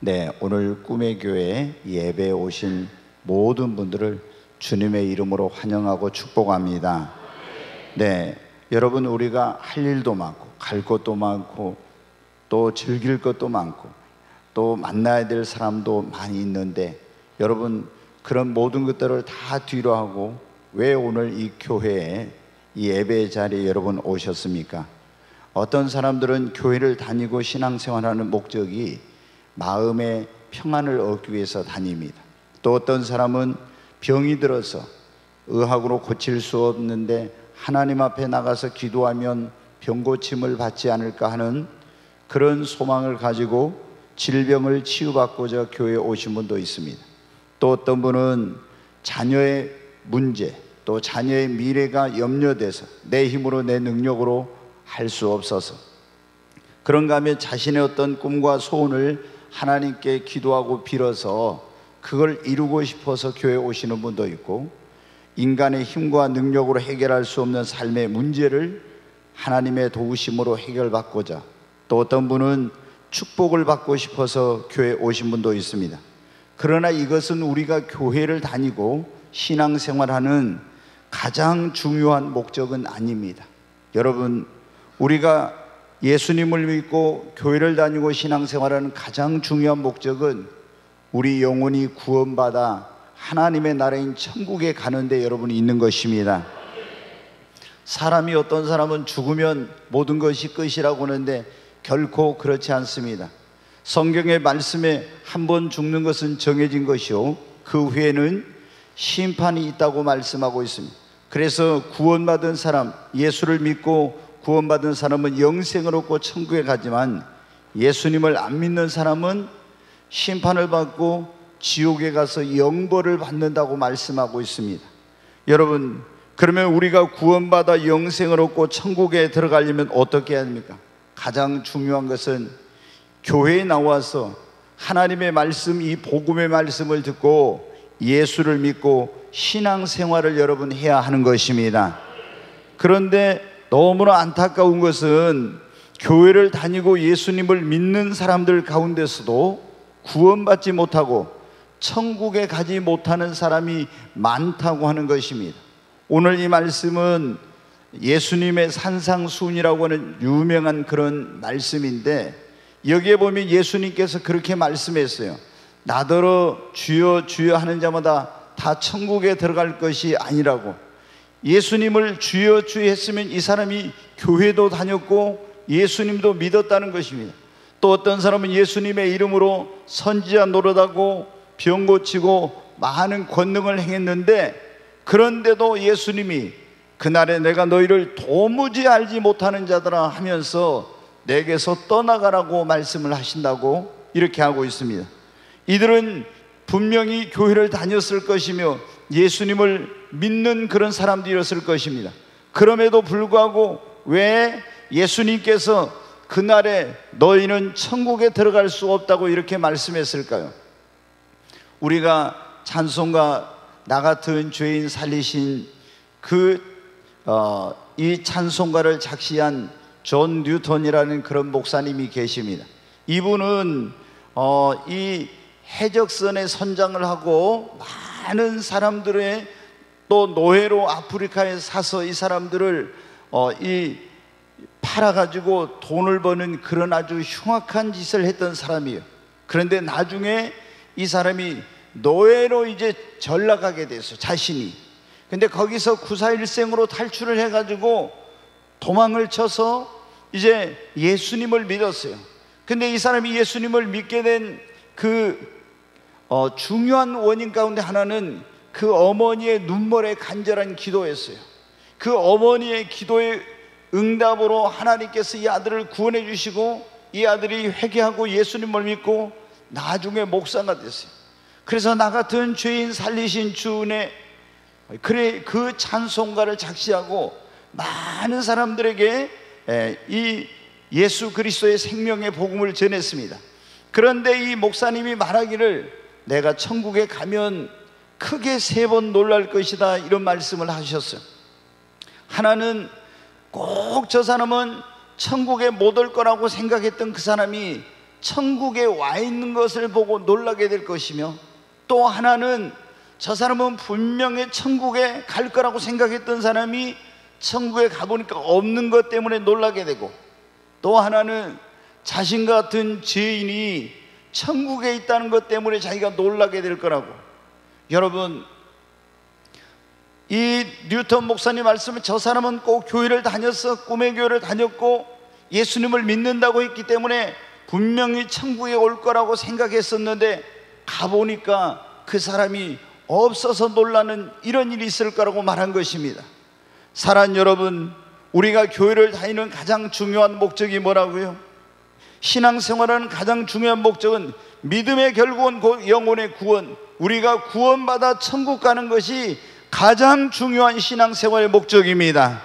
네, 오늘 꿈의 교회 예배에 오신 모든 분들을 주님의 이름으로 환영하고 축복합니다. 네, 여러분, 우리가 할 일도 많고 갈 곳도 많고 또 즐길 것도 많고 또 만나야 될 사람도 많이 있는데, 여러분, 그런 모든 것들을 다 뒤로 하고 왜 오늘 이 교회에, 이 예배 자리에 여러분 오셨습니까? 어떤 사람들은 교회를 다니고 신앙생활하는 목적이 마음의 평안을 얻기 위해서 다닙니다. 또 어떤 사람은 병이 들어서 의학으로 고칠 수 없는데 하나님 앞에 나가서 기도하면 병 고침을 받지 않을까 하는 그런 소망을 가지고 질병을 치유받고자 교회에 오신 분도 있습니다. 또 어떤 분은 자녀의 문제, 또 자녀의 미래가 염려돼서 내 힘으로 내 능력으로 할 수 없어서 그런가 하면 자신의 어떤 꿈과 소원을 하나님께 기도하고 빌어서 그걸 이루고 싶어서 교회에 오시는 분도 있고, 인간의 힘과 능력으로 해결할 수 없는 삶의 문제를 하나님의 도우심으로 해결받고자, 또 어떤 분은 축복을 받고 싶어서 교회에 오신 분도 있습니다. 그러나 이것은 우리가 교회를 다니고 신앙생활하는 가장 중요한 목적은 아닙니다. 여러분, 우리가 예수님을 믿고 교회를 다니고 신앙생활하는 가장 중요한 목적은 우리 영혼이 구원받아 하나님의 나라인 천국에 가는데 여러분이 있는 것입니다. 사람이, 어떤 사람은 죽으면 모든 것이 끝이라고 하는데 결코 그렇지 않습니다. 성경의 말씀에 한 번 죽는 것은 정해진 것이요, 그 후에는 심판이 있다고 말씀하고 있습니다. 그래서 구원받은 사람, 예수를 믿고 구원받은 사람은 영생을 얻고 천국에 가지만, 예수님을 안 믿는 사람은 심판을 받고 지옥에 가서 영벌을 받는다고 말씀하고 있습니다. 여러분, 그러면 우리가 구원받아 영생을 얻고 천국에 들어가려면 어떻게 해야 합니까? 가장 중요한 것은 교회에 나와서 하나님의 말씀, 이 복음의 말씀을 듣고 예수를 믿고 신앙생활을 여러분 해야 하는 것입니다. 그런데 너무나 안타까운 것은 교회를 다니고 예수님을 믿는 사람들 가운데서도 구원받지 못하고 천국에 가지 못하는 사람이 많다고 하는 것입니다. 오늘 이 말씀은 예수님의 산상수훈이라고 하는 유명한 그런 말씀인데, 여기에 보면 예수님께서 그렇게 말씀했어요. 나더러 주여 주여 하는 자마다 다 천국에 들어갈 것이 아니라고. 예수님을 주여 주여 했으면 이 사람이 교회도 다녔고 예수님도 믿었다는 것입니다. 또 어떤 사람은 예수님의 이름으로 선지자 노릇하고 병 고치고 많은 권능을 행했는데, 그런데도 예수님이 그날에 내가 너희를 도무지 알지 못하는 자들아 하면서 내게서 떠나가라고 말씀을 하신다고 이렇게 하고 있습니다. 이들은 분명히 교회를 다녔을 것이며 예수님을 믿는 그런 사람들이었을 것입니다. 그럼에도 불구하고 왜 예수님께서 그날에 너희는 천국에 들어갈 수 없다고 이렇게 말씀했을까요? 우리가 찬송가 나 같은 죄인 살리신 이 찬송가를 작시한 존 뉴턴이라는 그런 목사님이 계십니다. 이분은 이 해적선에 선장을 하고 많은 사람들의, 또 노예로 아프리카에 사서 이 사람들을 팔아가지고 돈을 버는 그런 아주 흉악한 짓을 했던 사람이에요. 그런데 나중에 이 사람이 노예로 이제 전락하게 됐어요, 자신이. 근데 거기서 구사일생으로 탈출을 해가지고 도망을 쳐서 이제 예수님을 믿었어요. 근데 이 사람이 예수님을 믿게 된 중요한 원인 가운데 하나는 그 어머니의 눈물의 간절한 기도였어요. 그 어머니의 기도의 응답으로 하나님께서 이 아들을 구원해 주시고, 이 아들이 회개하고 예수님을 믿고 나중에 목사가 됐어요. 그래서 나 같은 죄인 살리신 주 은혜, 그 찬송가를 작시하고 많은 사람들에게 이 예수 그리스도의 생명의 복음을 전했습니다. 그런데 이 목사님이 말하기를 내가 천국에 가면 크게 3번 놀랄 것이다, 이런 말씀을 하셨어요. 하나는 꼭 저 사람은 천국에 못 올 거라고 생각했던 그 사람이 천국에 와 있는 것을 보고 놀라게 될 것이며, 또 하나는 저 사람은 분명히 천국에 갈 거라고 생각했던 사람이 천국에 가보니까 없는 것 때문에 놀라게 되고, 또 하나는 자신 같은 죄인이 천국에 있다는 것 때문에 자기가 놀라게 될 거라고. 여러분, 이 뉴턴 목사님 말씀은 저 사람은 꼭 교회를 다녔어, 꿈의 교회를 다녔고 예수님을 믿는다고 했기 때문에 분명히 천국에 올 거라고 생각했었는데 가보니까 그 사람이 없어서 놀라는 이런 일이 있을 거라고 말한 것입니다. 사랑하는 여러분, 우리가 교회를 다니는 가장 중요한 목적이 뭐라고요? 신앙생활하는 가장 중요한 목적은 믿음의 결국은 곧 영혼의 구원, 우리가 구원받아 천국 가는 것이 가장 중요한 신앙생활의 목적입니다.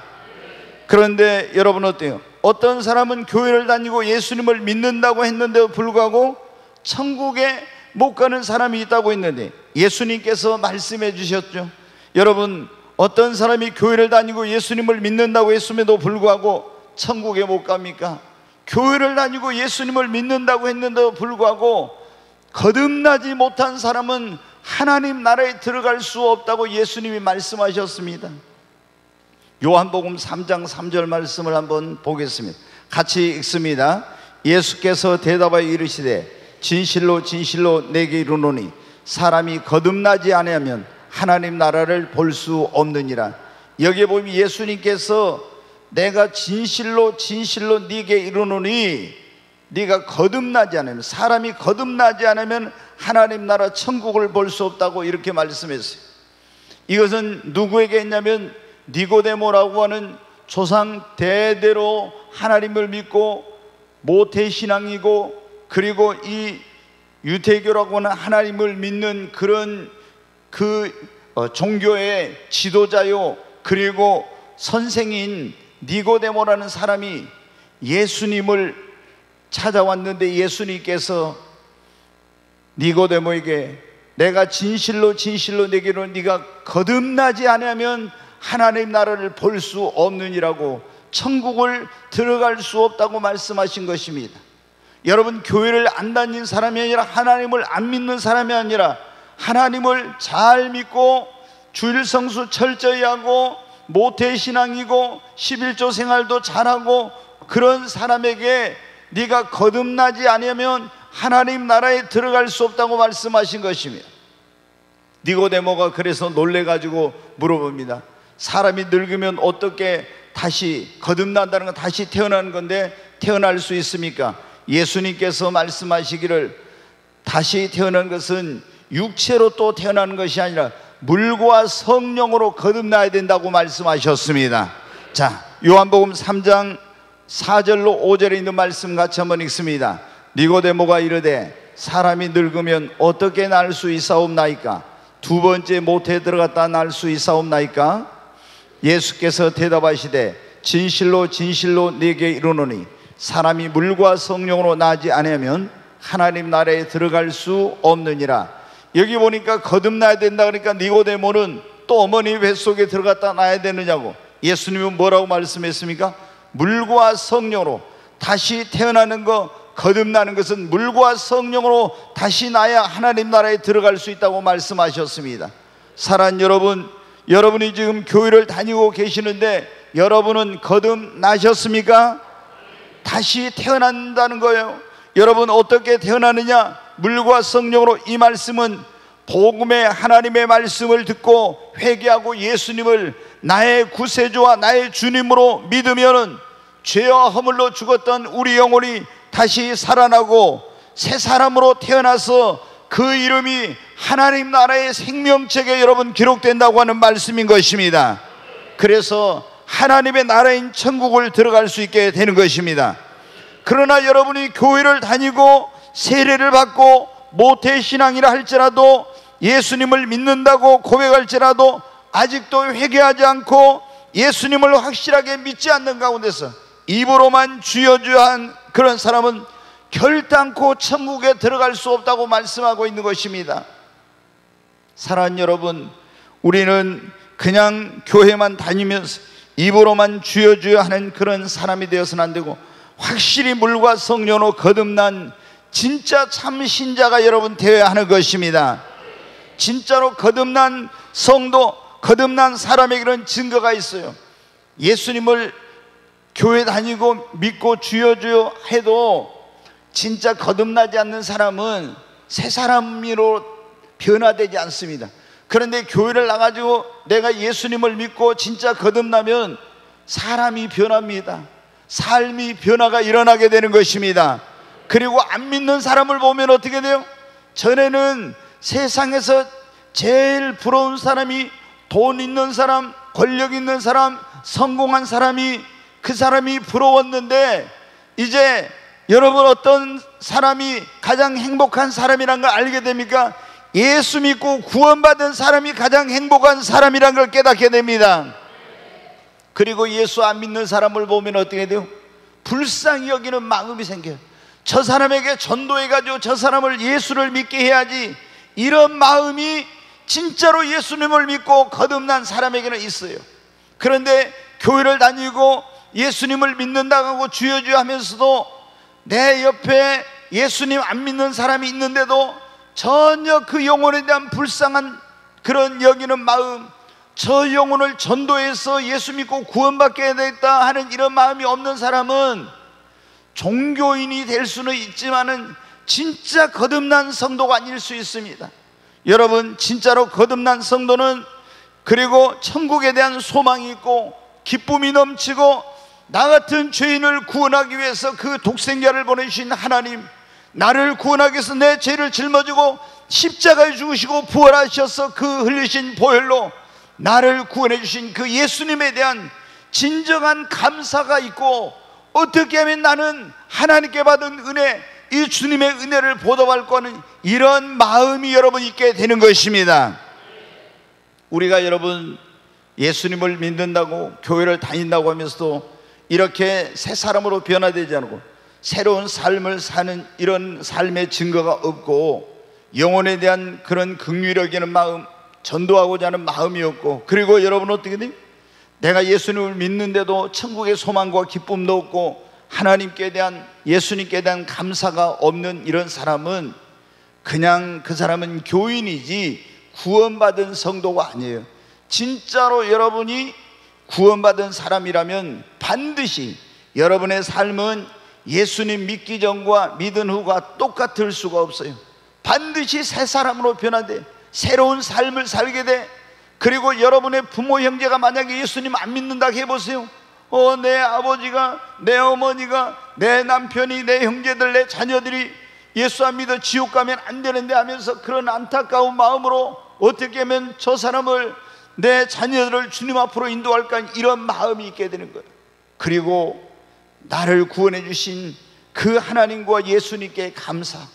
그런데 여러분 어때요? 어떤 사람은 교회를 다니고 예수님을 믿는다고 했는데도 불구하고 천국에 못 가는 사람이 있다고 했는데, 예수님께서 말씀해 주셨죠. 여러분, 어떤 사람이 교회를 다니고 예수님을 믿는다고 했음에도 불구하고 천국에 못 갑니까? 교회를 다니고 예수님을 믿는다고 했는데도 불구하고 거듭나지 못한 사람은 하나님 나라에 들어갈 수 없다고 예수님이 말씀하셨습니다. 요한복음 3장 3절 말씀을 한번 보겠습니다. 같이 읽습니다. 예수께서 대답하여 이르시되 진실로 진실로 내게 이르노니 사람이 거듭나지 아니하면 하나님 나라를 볼 수 없느니라. 여기에 보면 예수님께서 내가 진실로 진실로 네게 이르노니, 네가 거듭나지 않으면, 사람이 거듭나지 않으면 하나님 나라 천국을 볼 수 없다고 이렇게 말씀했어요. 이것은 누구에게 했냐면 니고데모라고 하는 조상 대대로 하나님을 믿고 모태신앙이고, 그리고 이 유대교라고 하는 하나님을 믿는 그런 종교의 지도자요, 그리고 선생인 니고데모라는 사람이 예수님을 찾아왔는데, 예수님께서 니고데모에게 내가 진실로 진실로 내게 이르노니 네가 거듭나지 않으면 하나님 나라를 볼 수 없느니라고, 천국을 들어갈 수 없다고 말씀하신 것입니다. 여러분, 교회를 안 다닌 사람이 아니라, 하나님을 안 믿는 사람이 아니라, 하나님을 잘 믿고 주일 성수 철저히 하고 모태신앙이고 11조 생활도 잘하고 그런 사람에게 네가 거듭나지 않으면 하나님 나라에 들어갈 수 없다고 말씀하신 것입니다. 니고데모가 그래서 놀래가지고 물어봅니다. 사람이 늙으면 어떻게 다시 거듭난다는 건 다시 태어나는 건데 태어날 수 있습니까? 예수님께서 말씀하시기를 다시 태어난 것은 육체로 또 태어나는 것이 아니라 물과 성령으로 거듭나야 된다고 말씀하셨습니다. 자, 요한복음 3장 4절로 5절에 있는 말씀 같이 한번 읽습니다. 니고데모가 이르되 사람이 늙으면 어떻게 날 수 있사옵나이까? 두 번째 모태에 들어갔다 날 수 있사옵나이까? 예수께서 대답하시되 진실로 진실로 네게 이르노니 사람이 물과 성령으로 나지 않으면 하나님 나라에 들어갈 수 없느니라. 여기 보니까 거듭나야 된다 그러니까 니고데모는 또 어머니 뱃속에 들어갔다 나야 되느냐고. 예수님은 뭐라고 말씀했습니까? 물과 성령으로 다시 태어나는 거, 거듭나는 것은 물과 성령으로 다시 나야 하나님 나라에 들어갈 수 있다고 말씀하셨습니다. 사랑하는 여러분, 여러분이 지금 교회를 다니고 계시는데 여러분은 거듭나셨습니까? 다시 태어난다는 거예요. 여러분 어떻게 태어나느냐? 물과 성령으로. 이 말씀은 복음의 하나님의 말씀을 듣고 회개하고 예수님을 나의 구세주와 나의 주님으로 믿으면은 죄와 허물로 죽었던 우리 영혼이 다시 살아나고 새 사람으로 태어나서 그 이름이 하나님 나라의 생명책에 여러분 기록된다고 하는 말씀인 것입니다. 그래서 하나님의 나라인 천국을 들어갈 수 있게 되는 것입니다. 그러나 여러분이 교회를 다니고 세례를 받고 모태신앙이라 할지라도 예수님을 믿는다고 고백할지라도 아직도 회개하지 않고 예수님을 확실하게 믿지 않는 가운데서 입으로만 주여 주여 한 그런 사람은 결단코 천국에 들어갈 수 없다고 말씀하고 있는 것입니다. 사랑하는 여러분, 우리는 그냥 교회만 다니면서 입으로만 주여 주여 하는 그런 사람이 되어서는 안 되고, 확실히 물과 성령으로 거듭난 진짜 참 신자가 여러분 되어야 하는 것입니다. 진짜로 거듭난 성도, 거듭난 사람에게는 증거가 있어요. 예수님을 교회 다니고 믿고 주여 주여 해도 진짜 거듭나지 않는 사람은 새 사람으로 변화되지 않습니다. 그런데 교회를 나가지고 내가 예수님을 믿고 진짜 거듭나면 사람이 변합니다. 삶이 변화가 일어나게 되는 것입니다. 그리고 안 믿는 사람을 보면 어떻게 돼요? 전에는 세상에서 제일 부러운 사람이 돈 있는 사람, 권력 있는 사람, 성공한 사람이, 그 사람이 부러웠는데 이제 여러분 어떤 사람이 가장 행복한 사람이란 걸 알게 됩니까? 예수 믿고 구원받은 사람이 가장 행복한 사람이란 걸 깨닫게 됩니다. 그리고 예수 안 믿는 사람을 보면 어떻게 돼요? 불쌍히 여기는 마음이 생겨요. 저 사람에게 전도해가지고 저 사람을 예수를 믿게 해야지, 이런 마음이 진짜로 예수님을 믿고 거듭난 사람에게는 있어요. 그런데 교회를 다니고 예수님을 믿는다고 하고 주여 주여 하면서도 내 옆에 예수님 안 믿는 사람이 있는데도 전혀 그 영혼에 대한 불쌍한 그런 여기는 마음, 저 영혼을 전도해서 예수 믿고 구원받게 되겠다 하는 이런 마음이 없는 사람은 종교인이 될 수는 있지만은 진짜 거듭난 성도가 아닐 수 있습니다. 여러분, 진짜로 거듭난 성도는 그리고 천국에 대한 소망이 있고 기쁨이 넘치고 나 같은 죄인을 구원하기 위해서 그 독생자를 보내주신 하나님, 나를 구원하기 위해서 내 죄를 짊어지고 십자가에 죽으시고 부활하셔서 그 흘리신 보혈로 나를 구원해 주신 그 예수님에 대한 진정한 감사가 있고, 어떻게 하면 나는 하나님께 받은 은혜, 이 주님의 은혜를 보답할 거는 이런 마음이 여러분 있게 되는 것입니다. 우리가 여러분 예수님을 믿는다고 교회를 다닌다고 하면서도 이렇게 새 사람으로 변화되지 않고 새로운 삶을 사는 이런 삶의 증거가 없고, 영혼에 대한 그런 긍휼히 여기는 마음, 전도하고자 하는 마음이 없고, 그리고 여러분 어떻게 돼요? 내가 예수님을 믿는데도 천국의 소망과 기쁨도 없고 하나님께 대한, 예수님께 대한 감사가 없는 이런 사람은 그냥 그 사람은 교인이지 구원받은 성도가 아니에요. 진짜로 여러분이 구원받은 사람이라면 반드시 여러분의 삶은 예수님 믿기 전과 믿은 후가 똑같을 수가 없어요. 반드시 새 사람으로 변화돼 새로운 삶을 살게 돼. 그리고 여러분의 부모 형제가 만약에 예수님 안 믿는다고 해보세요. 내 아버지가, 내 어머니가, 내 남편이, 내 형제들, 내 자녀들이 예수 안 믿어 지옥 가면 안 되는데 하면서 그런 안타까운 마음으로 어떻게 하면 저 사람을, 내 자녀들을 주님 앞으로 인도할까, 이런 마음이 있게 되는 거예요. 그리고 나를 구원해 주신 그 하나님과 예수님께 감사하고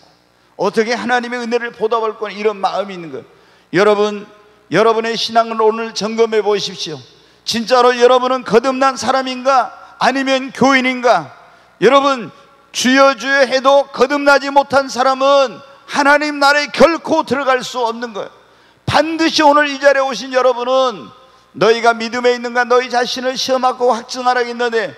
어떻게 하나님의 은혜를 보답할 거냐, 이런 마음이 있는 거예요. 여러분, 여러분의 신앙을 오늘 점검해 보십시오. 진짜로 여러분은 거듭난 사람인가 아니면 교인인가? 여러분, 주여 주여 해도 거듭나지 못한 사람은 하나님 나라에 결코 들어갈 수 없는 거예요. 반드시 오늘 이 자리에 오신 여러분은 너희가 믿음에 있는가 너희 자신을 시험하고 확증하라겠는데,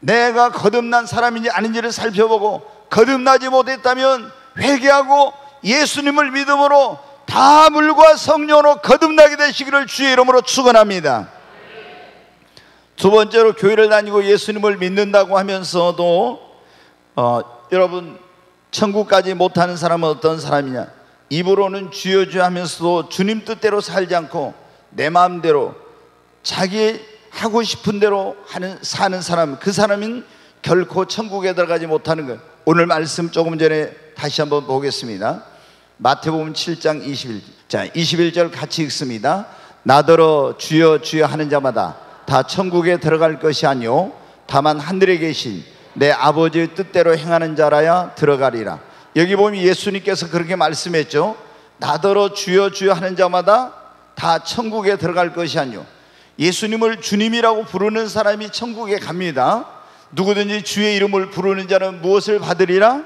내가 거듭난 사람인지 아닌지를 살펴보고 거듭나지 못했다면 회개하고 예수님을 믿음으로 다 물과 성령으로 거듭나게 되시기를 주의 이름으로 축원합니다. 두 번째로, 교회를 다니고 예수님을 믿는다고 하면서도 여러분 천국까지 못하는 사람은 어떤 사람이냐? 입으로는 주여 주여 하면서도 주님 뜻대로 살지 않고 내 마음대로 자기 하고 싶은 대로 사는 사람, 그 사람은 결코 천국에 들어가지 못하는 거예요. 오늘 말씀 조금 전에 다시 한번 보겠습니다. 마태복음 7장 21절. 자, 21절 같이 읽습니다. 나더러 주여 주여 하는 자마다 다 천국에 들어갈 것이 아니요 다만 하늘에 계신 내 아버지의 뜻대로 행하는 자라야 들어가리라. 여기 보면 예수님께서 그렇게 말씀했죠. 나더러 주여 주여 하는 자마다 다 천국에 들어갈 것이 아니요. 예수님을 주님이라고 부르는 사람이 천국에 갑니다. 누구든지 주의 이름을 부르는 자는 무엇을 받으리라?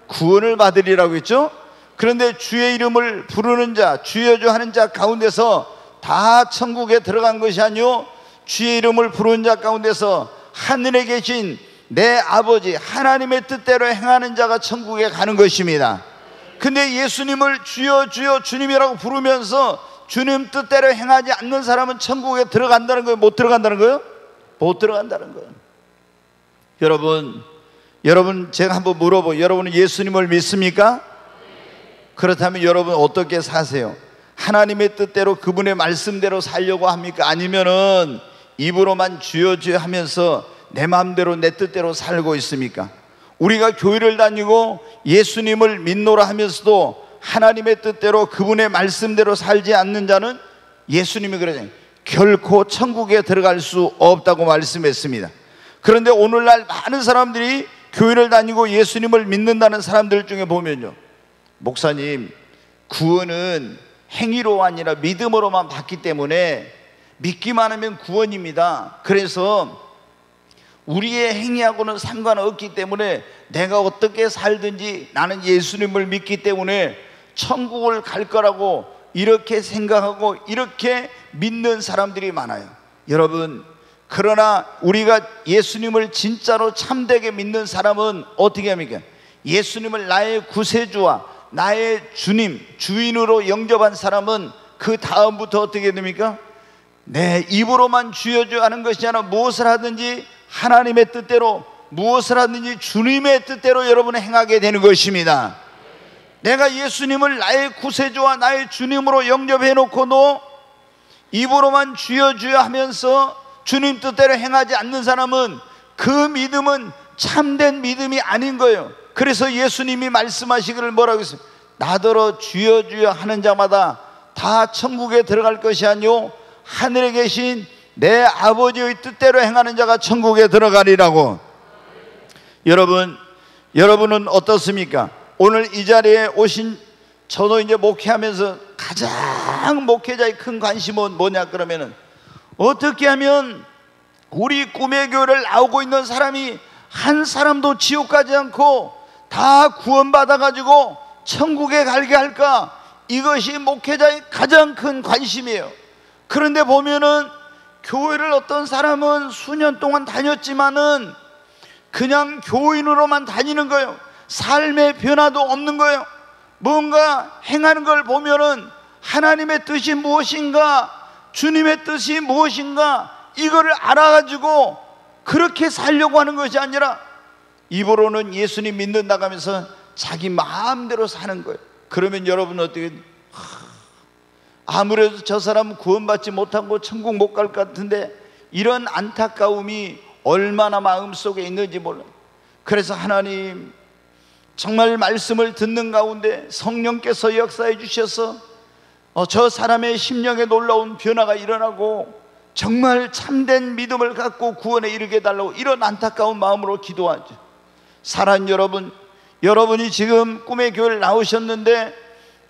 구원을 받으리라고 했죠. 그런데 주의 이름을 부르는 자, 주여 주여 하는 자 가운데서 다 천국에 들어간 것이 아니요 주의 이름을 부르는 자 가운데서 하늘에 계신 내 아버지 하나님의 뜻대로 행하는 자가 천국에 가는 것입니다. 근데 예수님을 주여 주여 주님이라고 부르면서 주님 뜻대로 행하지 않는 사람은 천국에 들어간다는 거예요? 못 들어간다는 거예요? 못 들어간다는 거예요. 여러분 제가 한번 물어보고, 여러분은 예수님을 믿습니까? 그렇다면 여러분 어떻게 사세요? 하나님의 뜻대로 그분의 말씀대로 살려고 합니까? 아니면은 입으로만 주여 주여 하면서 내 마음대로 내 뜻대로 살고 있습니까? 우리가 교회를 다니고 예수님을 믿노라 하면서도 하나님의 뜻대로 그분의 말씀대로 살지 않는 자는 예수님이 그러잖아요. 결코 천국에 들어갈 수 없다고 말씀했습니다. 그런데 오늘날 많은 사람들이 교회를 다니고 예수님을 믿는다는 사람들 중에 보면요, 목사님, 구원은 행위로 아니라 믿음으로만 받기 때문에 믿기만 하면 구원입니다. 그래서 우리의 행위하고는 상관없기 때문에 내가 어떻게 살든지 나는 예수님을 믿기 때문에 천국을 갈 거라고 이렇게 생각하고 이렇게 믿는 사람들이 많아요. 여러분, 그러나 우리가 예수님을 진짜로 참되게 믿는 사람은 어떻게 합니까? 예수님을 나의 구세주와 나의 주님, 주인으로 영접한 사람은 그 다음부터 어떻게 됩니까? 내 입으로만 주여 주여 하는 것이 아니라 무엇을 하든지 하나님의 뜻대로, 무엇을 하든지 주님의 뜻대로 여러분은 행하게 되는 것입니다. 내가 예수님을 나의 구세주와 나의 주님으로 영접해 놓고도 입으로만 주여 주여 하면서 주님 뜻대로 행하지 않는 사람은 그 믿음은 참된 믿음이 아닌 거예요. 그래서 예수님이 말씀하시기를 뭐라고 했어요? 나더러 주여 주여 하는 자마다 다 천국에 들어갈 것이 아니요 하늘에 계신 내 아버지의 뜻대로 행하는 자가 천국에 들어가리라고. 여러분은 어떻습니까? 오늘 이 자리에 오신, 저도 이제 목회하면서 가장 목회자의 큰 관심은 뭐냐 그러면은, 어떻게 하면 우리 꿈의 교회를 나오고 있는 사람이 한 사람도 지옥 가지 않고 다 구원받아 가지고 천국에 가게 할까? 이것이 목회자의 가장 큰 관심이에요. 그런데 보면은 교회를 어떤 사람은 수년 동안 다녔지만은 그냥 교인으로만 다니는 거예요. 삶의 변화도 없는 거예요. 뭔가 행하는 걸 보면은 하나님의 뜻이 무엇인가, 주님의 뜻이 무엇인가, 이거를 알아가지고 그렇게 살려고 하는 것이 아니라 입으로는 예수님 믿는다고 하면서 자기 마음대로 사는 거예요. 그러면 여러분 어떻게, 아무래도 저 사람은 구원받지 못하고 천국 못 갈 것 같은데, 이런 안타까움이 얼마나 마음속에 있는지 몰라요. 그래서 하나님, 정말 말씀을 듣는 가운데 성령께서 역사해 주셔서 저 사람의 심령에 놀라운 변화가 일어나고 정말 참된 믿음을 갖고 구원에 이르게 달라고 이런 안타까운 마음으로 기도하죠. 사랑하는 여러분, 여러분이 지금 꿈의 교회를 나오셨는데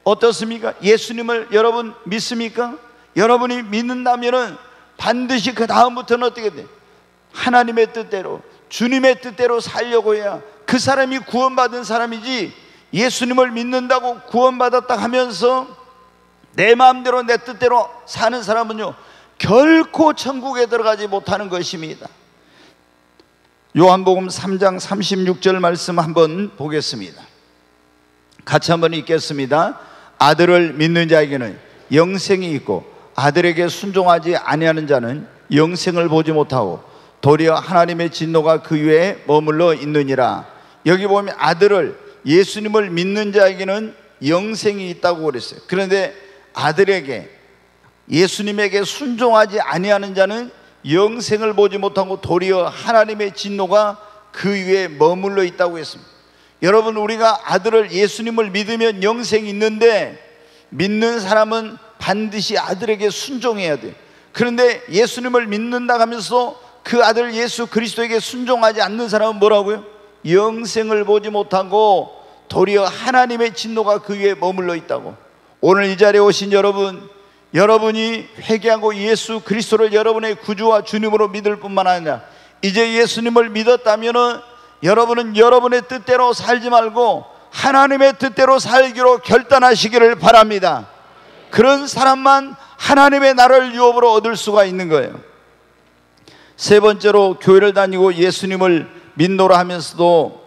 어떻습니까? 예수님을 여러분 믿습니까? 여러분이 믿는다면은 반드시 그 다음부터는 어떻게 돼? 하나님의 뜻대로, 주님의 뜻대로 살려고 해야 그 사람이 구원받은 사람이지, 예수님을 믿는다고 구원받았다 하면서 내 마음대로 내 뜻대로 사는 사람은요 결코 천국에 들어가지 못하는 것입니다. 요한복음 3장 36절 말씀 한번 보겠습니다. 같이 한번 읽겠습니다. 아들을 믿는 자에게는 영생이 있고 아들에게 순종하지 아니하는 자는 영생을 보지 못하고 도리어 하나님의 진노가 그 위에 머물러 있느니라. 여기 보면 아들을, 예수님을 믿는 자에게는 영생이 있다고 그랬어요. 그런데 아들에게, 예수님에게 순종하지 아니하는 자는 영생을 보지 못하고 도리어 하나님의 진노가 그 위에 머물러 있다고 했습니다. 여러분, 우리가 아들을, 예수님을 믿으면 영생이 있는데 믿는 사람은 반드시 아들에게 순종해야 돼요. 그런데 예수님을 믿는다 하면서 그 아들 예수 그리스도에게 순종하지 않는 사람은 뭐라고요? 영생을 보지 못하고 도리어 하나님의 진노가 그 위에 머물러 있다고. 오늘 이 자리에 오신 여러분, 여러분이 회개하고 예수 그리스도를 여러분의 구주와 주님으로 믿을 뿐만 아니라 이제 예수님을 믿었다면 여러분은 여러분의 뜻대로 살지 말고 하나님의 뜻대로 살기로 결단하시기를 바랍니다. 그런 사람만 하나님의 나라를 유업으로 얻을 수가 있는 거예요. 세 번째로, 교회를 다니고 예수님을 민노라 하면서도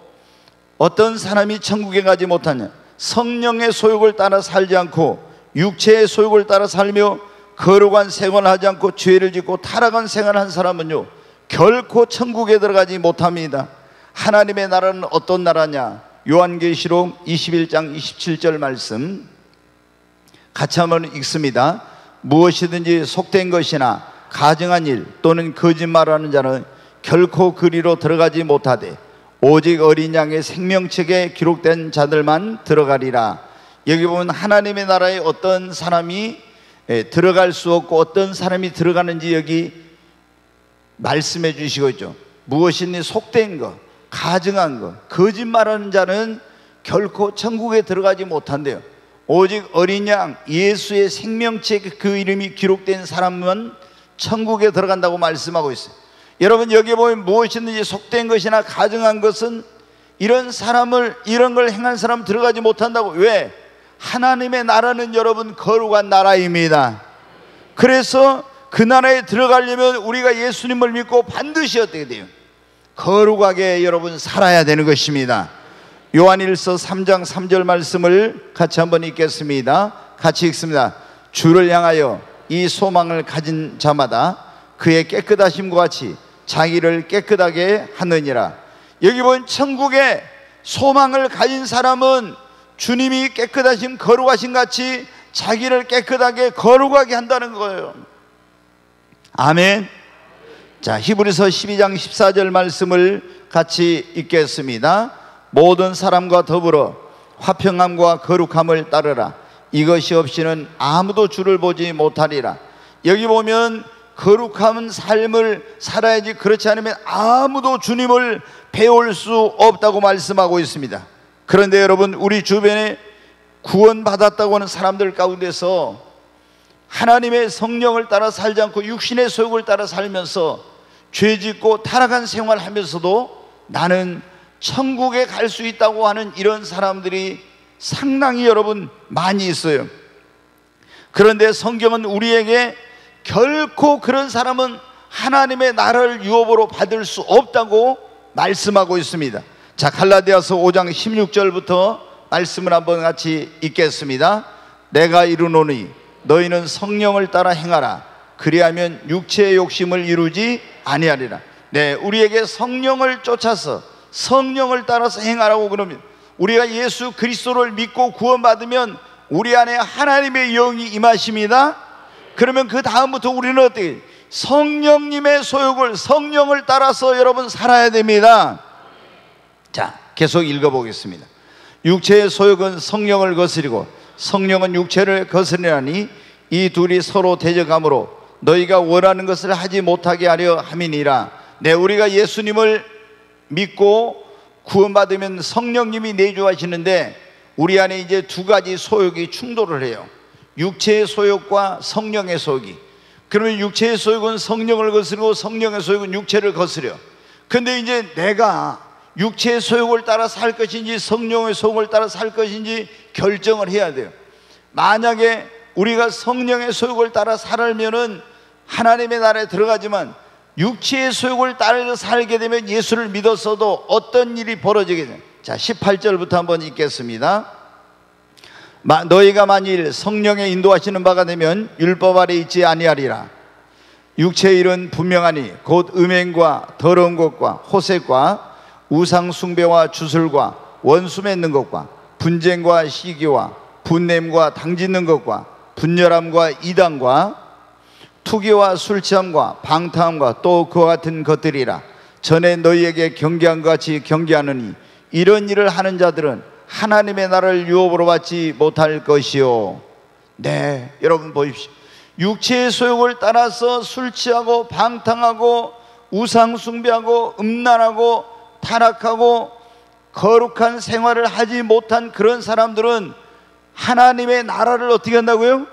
어떤 사람이 천국에 가지 못하냐? 성령의 소욕을 따라 살지 않고 육체의 소욕을 따라 살며 거룩한 생활을 하지 않고 죄를 짓고 타락한 생활을 한 사람은요, 결코 천국에 들어가지 못합니다. 하나님의 나라는 어떤 나라냐? 요한계시록 21장 27절 말씀 같이 한번 읽습니다. 무엇이든지 속된 것이나 가증한 일 또는 거짓말하는 자는 결코 그리로 들어가지 못하되 오직 어린 양의 생명책에 기록된 자들만 들어가리라. 여기 보면 하나님의 나라에 어떤 사람이 들어갈 수 없고 어떤 사람이 들어가는지 여기 말씀해 주시고 있죠. 무엇이니 속된 것, 가증한 것, 거짓말하는 자는 결코 천국에 들어가지 못한대요. 오직 어린 양 예수의 생명책 그 이름이 기록된 사람은 천국에 들어간다고 말씀하고 있어요. 여러분, 여기 보면 무엇이든지 속된 것이나 가증한 것은 이런 사람을, 이런 걸 행한 사람 들어가지 못한다고. 왜? 하나님의 나라는 여러분 거룩한 나라입니다. 그래서 그 나라에 들어가려면 우리가 예수님을 믿고 반드시 어떻게 돼요? 거룩하게 여러분 살아야 되는 것입니다. 요한일서 3장 3절 말씀을 같이 한번 읽겠습니다. 같이 읽습니다. 주를 향하여 이 소망을 가진 자마다 그의 깨끗하심과 같이 자기를 깨끗하게 하느니라. 여기 보면 천국에 소망을 가진 사람은 주님이 깨끗하심 거룩하심 같이 자기를 깨끗하게 거룩하게 한다는 거예요. 아멘. 자, 히브리서 12장 14절 말씀을 같이 읽겠습니다. 모든 사람과 더불어 화평함과 거룩함을 따르라. 이것이 없이는 아무도 주를 보지 못하리라. 여기 보면 거룩한 삶을 살아야지, 그렇지 않으면 아무도 주님을 배울 수 없다고 말씀하고 있습니다. 그런데 여러분, 우리 주변에 구원받았다고 하는 사람들 가운데서 하나님의 성령을 따라 살지 않고 육신의 소욕을 따라 살면서 죄짓고 타락한 생활을 하면서도 나는 천국에 갈 수 있다고 하는 이런 사람들이 상당히 여러분 많이 있어요. 그런데 성경은 우리에게 결코 그런 사람은 하나님의 나라를 유업으로 받을 수 없다고 말씀하고 있습니다. 자, 갈라디아서 5장 16절부터 말씀을 한번 같이 읽겠습니다. 내가 이르노니 너희는 성령을 따라 행하라. 그리하면 육체의 욕심을 이루지 아니하리라. 네, 우리에게 성령을 쫓아서 성령을 따라서 행하라고 그러면, 우리가 예수 그리스도를 믿고 구원받으면 우리 안에 하나님의 영이 임하십니다. 그러면 그 다음부터 우리는 어떻게? 성령님의 소욕을, 성령을 따라서 여러분 살아야 됩니다. 자, 계속 읽어보겠습니다. 육체의 소욕은 성령을 거스리고 성령은 육체를 거스리나니 이 둘이 서로 대적함으로 너희가 원하는 것을 하지 못하게 하려 함이니라. 네, 우리가 예수님을 믿고 구원받으면 성령님이 내주하시는데 우리 안에 이제 두 가지 소욕이 충돌을 해요. 육체의 소욕과 성령의 소욕이. 그러면 육체의 소욕은 성령을 거스르고 성령의 소욕은 육체를 거스려. 근데 이제 내가 육체의 소욕을 따라 살 것인지 성령의 소욕을 따라 살 것인지 결정을 해야 돼요. 만약에 우리가 성령의 소욕을 따라 살면은 하나님의 나라에 들어가지만 육체의 소욕을 따라 살게 되면 예수를 믿었어도 어떤 일이 벌어지게 돼요. 자, 18절부터 한번 읽겠습니다. 너희가 만일 성령의 인도하시는 바가 되면 율법 아래 있지 아니하리라. 육체의 일은 분명하니 곧 음행과 더러운 것과 호색과 우상 숭배와 주술과 원수 맺는 것과 분쟁과 시기와 분냄과 당짓는 것과 분열함과 이단과 투기와 술취함과 방탕함과 또 그와 같은 것들이라. 전에 너희에게 경계한 것 같이 경계하느니 이런 일을 하는 자들은 하나님의 나라를 유업으로 받지 못할 것이요. 네, 여러분 보십시오. 육체의 소욕을 따라서 술 취하고 방탕하고 우상 숭배하고 음란하고 타락하고 거룩한 생활을 하지 못한 그런 사람들은 하나님의 나라를 어떻게 한다고요?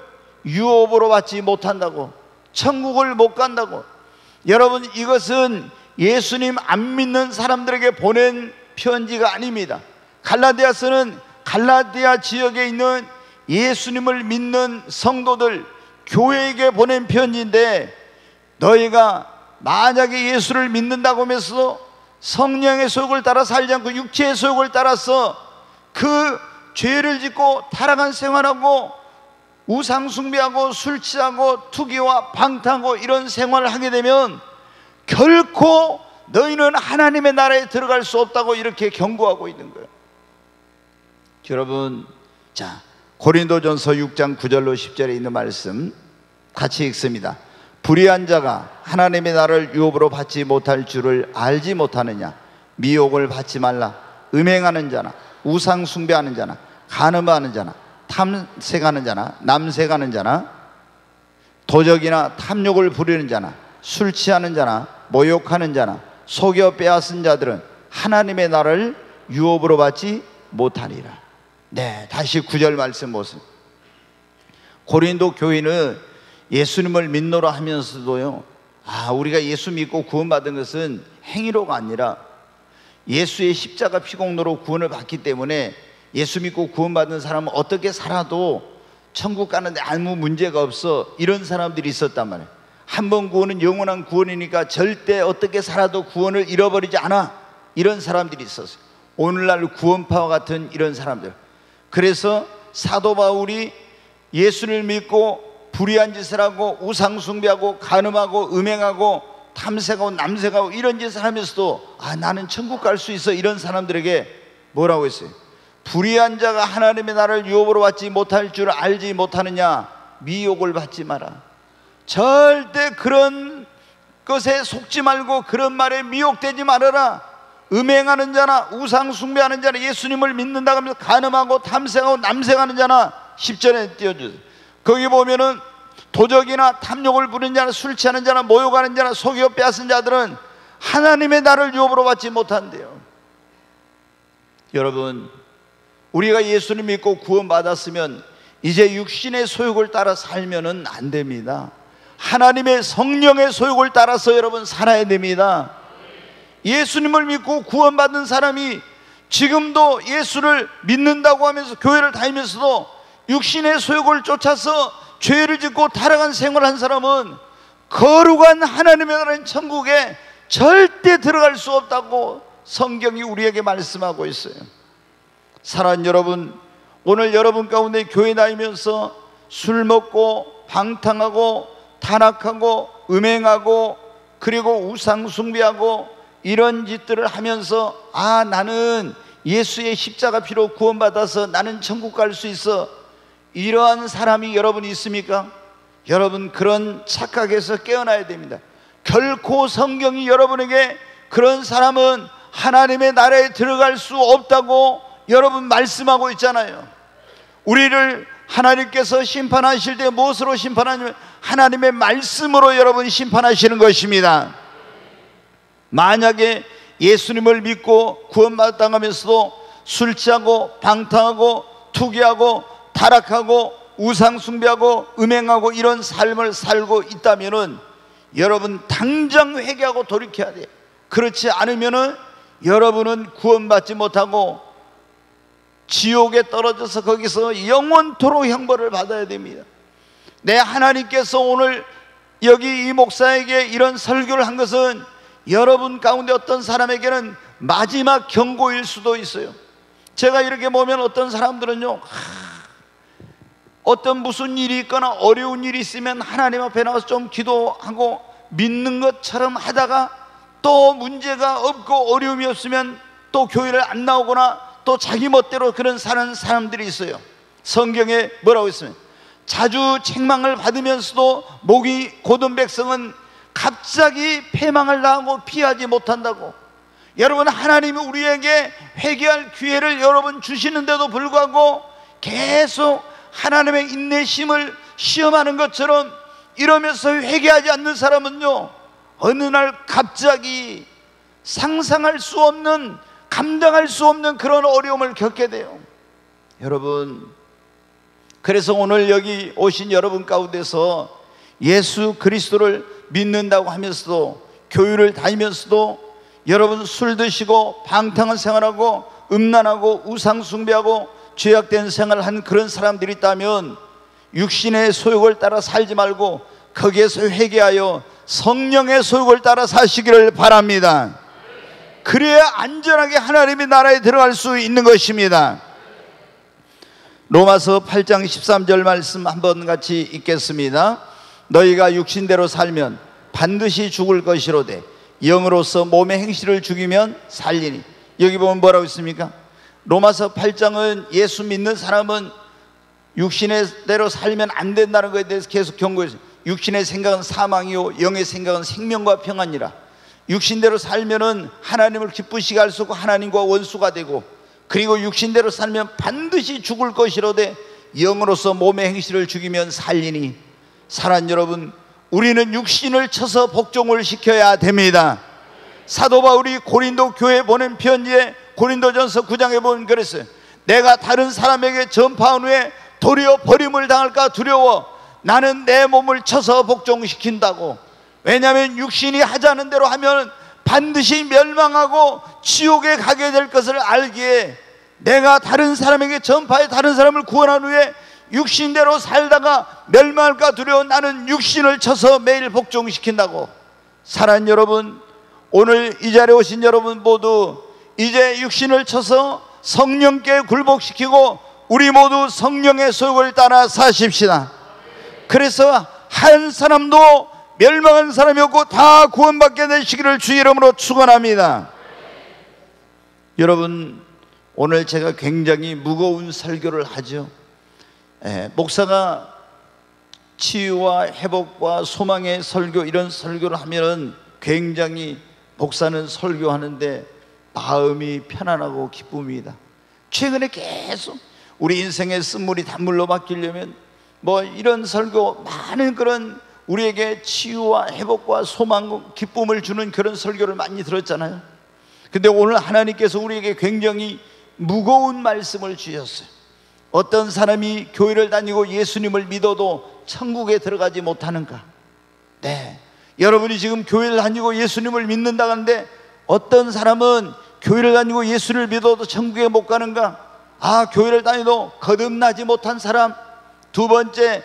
유업으로 받지 못한다고, 천국을 못 간다고. 여러분, 이것은 예수님 안 믿는 사람들에게 보낸 편지가 아닙니다. 갈라디아서는 갈라디아 지역에 있는 예수님을 믿는 성도들, 교회에게 보낸 편지인데, 너희가 만약에 예수를 믿는다고 하면서 성령의 소욕을 따라 살지 않고 육체의 소욕을 따라서 그 죄를 짓고 타락한 생활하고 우상 숭배하고 술 취하고 투기와 방탕하고 이런 생활을 하게 되면 결코 너희는 하나님의 나라에 들어갈 수 없다고 이렇게 경고하고 있는 거예요. 여러분, 자, 고린도전서 6장 9절로 10절에 있는 말씀 같이 읽습니다. 불의한 자가 하나님의 나라를 유업으로 받지 못할 줄을 알지 못하느냐? 미혹을 받지 말라. 음행하는 자나 우상 숭배하는 자나 간음하는 자나 탐색하는 자나 남색하는 자나 도적이나 탐욕을 부리는 자나 술 취하는 자나 모욕하는 자나 속여 빼앗은 자들은 하나님의 나라를 유업으로 받지 못하리라. 네, 다시 9절 말씀 보세요. 고린도 교회는 예수님을 믿노라 하면서도요, 우리가 예수 믿고 구원받은 것은 행위로가 아니라 예수의 십자가 피공로로 구원을 받기 때문에 예수 믿고 구원받은 사람은 어떻게 살아도 천국 가는데 아무 문제가 없어, 이런 사람들이 있었단 말이에요. 한 번 구원은 영원한 구원이니까 절대 어떻게 살아도 구원을 잃어버리지 않아, 이런 사람들이 있었어요. 오늘날 구원파와 같은 이런 사람들. 그래서 사도 바울이 예수를 믿고 불의한 짓을 하고 우상 숭배하고 간음하고 음행하고 탐색하고 남색하고 이런 짓을 하면서도 나는 천국 갈 수 있어, 이런 사람들에게 뭐라고 했어요? 불의한 자가 하나님의 나라를 유업으로 받지 못할 줄 알지 못하느냐? 미혹을 받지 마라. 절대 그런 것에 속지 말고 그런 말에 미혹되지 말아라. 음행하는 자나 우상 숭배하는 자나 예수님을 믿는다고 하면서 간음하고 탐색하고 남색하는 자나 10절에 띄워주세요. 거기 보면은 도적이나 탐욕을 부리는 자나 술 취하는 자나 모욕하는 자나 속여 빼앗은 자들은 하나님의 나라를 유업으로 받지 못한대요. 여러분, 우리가 예수를 믿고 구원받았으면 이제 육신의 소욕을 따라 살면은 안 됩니다. 하나님의 성령의 소욕을 따라서 여러분 살아야 됩니다. 예수님을 믿고 구원받은 사람이 지금도 예수를 믿는다고 하면서 교회를 다니면서도 육신의 소욕을 쫓아서 죄를 짓고 타락한 생활을 한 사람은 거룩한 하나님의 나라인 천국에 절대 들어갈 수 없다고 성경이 우리에게 말씀하고 있어요. 사랑하는 여러분, 오늘 여러분 가운데 교회 다니면서 술 먹고 방탕하고 타락하고 음행하고 그리고 우상 숭배하고 이런 짓들을 하면서 나는 예수의 십자가 피로 구원받아서 나는 천국 갈 수 있어, 이러한 사람이 여러분 있습니까? 여러분, 그런 착각에서 깨어나야 됩니다. 결코 성경이 여러분에게 그런 사람은 하나님의 나라에 들어갈 수 없다고 여러분 말씀하고 있잖아요. 우리를 하나님께서 심판하실 때 무엇으로 심판하냐면 하나님의 말씀으로 여러분 심판하시는 것입니다. 만약에 예수님을 믿고 구원받았다고 하면서도 술 취하고 방탕하고 투기하고 타락하고 우상 숭배하고 음행하고 이런 삶을 살고 있다면은 여러분 당장 회개하고 돌이켜야 돼요. 그렇지 않으면은 여러분은 구원받지 못하고 지옥에 떨어져서 거기서 영원토록 형벌을 받아야 됩니다. 하나님께서 오늘 여기 이 목사에게 이런 설교를 한 것은 여러분 가운데 어떤 사람에게는 마지막 경고일 수도 있어요. 제가 이렇게 보면 어떤 사람들은요, 어떤 무슨 일이 있거나 어려운 일이 있으면 하나님 앞에 나와서 좀 기도하고 믿는 것처럼 하다가 또 문제가 없고 어려움이 없으면 또 교회를 안 나오거나 또 자기 멋대로 그런 사는 사람들이 있어요. 성경에 뭐라고 했으면 자주 책망을 받으면서도 목이 곧은 백성은 갑자기 패망을 당하고 피하지 못한다고. 여러분, 하나님이 우리에게 회개할 기회를 여러분 주시는데도 불구하고 계속 하나님의 인내심을 시험하는 것처럼 이러면서 회개하지 않는 사람은요, 어느 날 갑자기 상상할 수 없는, 감당할 수 없는 그런 어려움을 겪게 돼요. 여러분, 그래서 오늘 여기 오신 여러분 가운데서 예수 그리스도를 믿는다고 하면서도 교회를 다니면서도 여러분 술 드시고 방탕한 생활하고 음란하고 우상 숭배하고 죄악된 생활을 한 그런 사람들이 있다면 육신의 소욕을 따라 살지 말고 거기에서 회개하여 성령의 소욕을 따라 사시기를 바랍니다. 그래야 안전하게 하나님의 나라에 들어갈 수 있는 것입니다. 로마서 8장 13절 말씀 한번 같이 읽겠습니다. 너희가 육신대로 살면 반드시 죽을 것이로되 영으로서 몸의 행실을 죽이면 살리니. 여기 보면 뭐라고 있습니까? 로마서 8장은 예수 믿는 사람은 육신의 대로 살면 안 된다는 것에 대해서 계속 경고했어요. 육신의 생각은 사망이요 영의 생각은 생명과 평안이라. 육신대로 살면은 하나님을 기쁘시게 할 수 없고 하나님과 원수가 되고, 그리고 육신대로 살면 반드시 죽을 것이로되 영으로서 몸의 행실을 죽이면 살리니. 사랑하는 여러분, 우리는 육신을 쳐서 복종을 시켜야 됩니다. 사도 바울이 고린도 교회에 보낸 편지에 고린도전서 9장에 보면 그랬어요. 내가 다른 사람에게 전파한 후에 도리어 버림을 당할까 두려워 나는 내 몸을 쳐서 복종시킨다고. 왜냐하면 육신이 하자는 대로 하면 반드시 멸망하고 지옥에 가게 될 것을 알기에 내가 다른 사람에게 전파해 다른 사람을 구원한 후에 육신대로 살다가 멸망할까 두려워 나는 육신을 쳐서 매일 복종시킨다고. 사랑하는 여러분, 오늘 이 자리에 오신 여러분 모두 이제 육신을 쳐서 성령께 굴복시키고 우리 모두 성령의 소욕을 따라 사십시다. 그래서 한 사람도 멸망한 사람이 없고 다 구원받게 되시기를 주의 이름으로 축원합니다. 여러분, 오늘 제가 굉장히 무거운 설교를 하죠. 목사가 치유와 회복과 소망의 설교, 이런 설교를 하면은 굉장히 목사는 설교하는데 마음이 편안하고 기쁨이다. 최근에 계속 우리 인생의 쓴물이 단물로 바뀌려면 뭐 이런 설교, 많은 그런 우리에게 치유와 회복과 소망, 기쁨을 주는 그런 설교를 많이 들었잖아요. 근데 오늘 하나님께서 우리에게 굉장히 무거운 말씀을 주셨어요. 어떤 사람이 교회를 다니고 예수님을 믿어도 천국에 들어가지 못하는가? 네, 여러분이 지금 교회를 다니고 예수님을 믿는다 하는데 어떤 사람은 교회를 다니고 예수를 믿어도 천국에 못 가는가? 교회를 다니도 거듭나지 못한 사람. 두 번째,